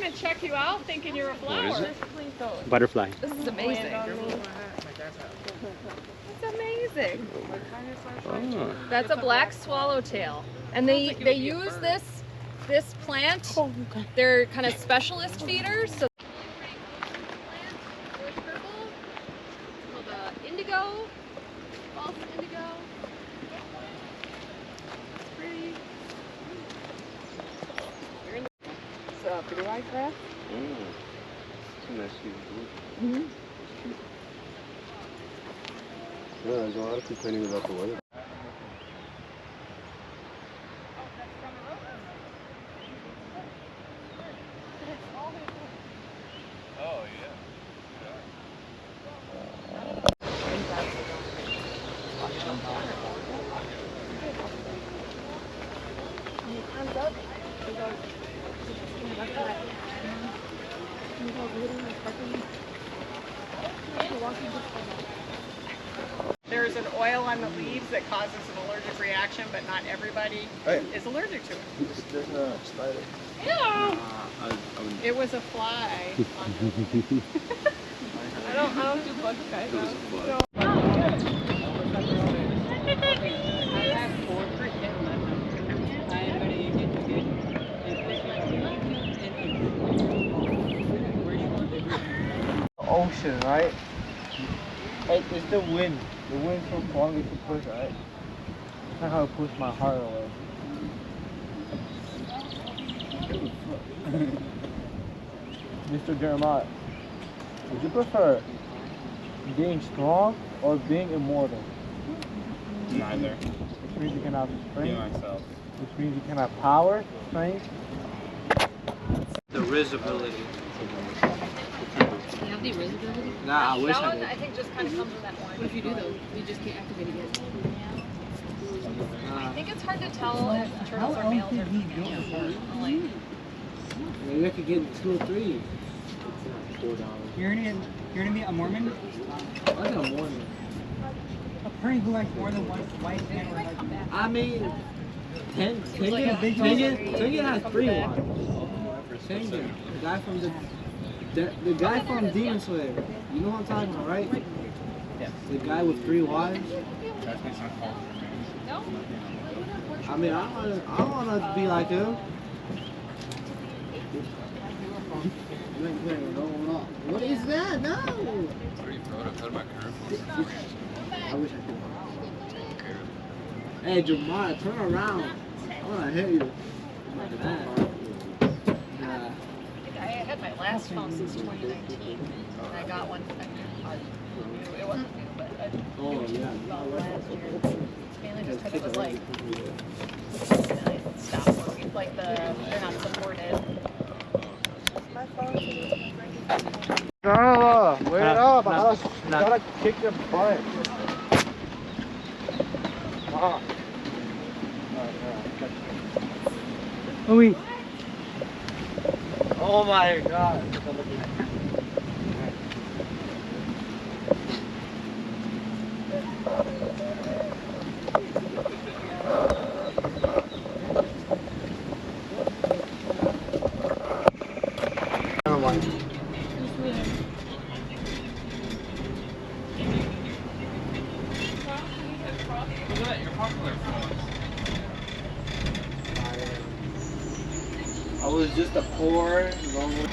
come and check you out thinking you're a flower. What is it? Please don't. Butterfly. This is amazing. It's amazing. Oh. That's a black swallowtail. And they use this plant. They're kind of specialist feeders. So there's purple, the indigo, false indigo. It's pretty. So, do you like that? It's a nice blue. Mm-hmm. Yeah, there's a lot of complaining about the weather. Oh, yeah. There's an oil on the leaves that causes an allergic reaction, but not everybody is allergic to it. There's no spider. Ew! It was a fly. I don't do bug guys. Ocean, right? It's the wind. The wind's so strong it can push, right? That's how it pushed my heart away. Mr. Jeremiah, would you prefer being strong or being immortal? Neither. Which means you can have Be strength. myself. Which means you can have power, strength. The risibility. You have the invisibility? Nah, I wish that I one, did. I think, just kind of comes with that one. What if you do though? You just can't activate it yet. I think it's hard to tell if turtles are males or females. Like, Maybe I could get 2 or 3. You're gonna be a Mormon? I like a Mormon. A person who likes more than one wife and or like I mean, Tengen has 3 wives. Tengen, the guy from Demon Slayer. You know what I'm talking about, right? Yes. The guy with 3 wives. That's my son called. no? I mean, I don't want to be like him. What is that? No! I wish I could. Hey, Jamar, turn around. I want to hit you. Like that. I had my last phone since 2019, and I got one. It wasn't new, but I about last year. Mainly just because it was like it stopped working. Like they're not supported. My phone. Wait up! I gotta kick your butt. Oh my god. I was just a poor, lonely...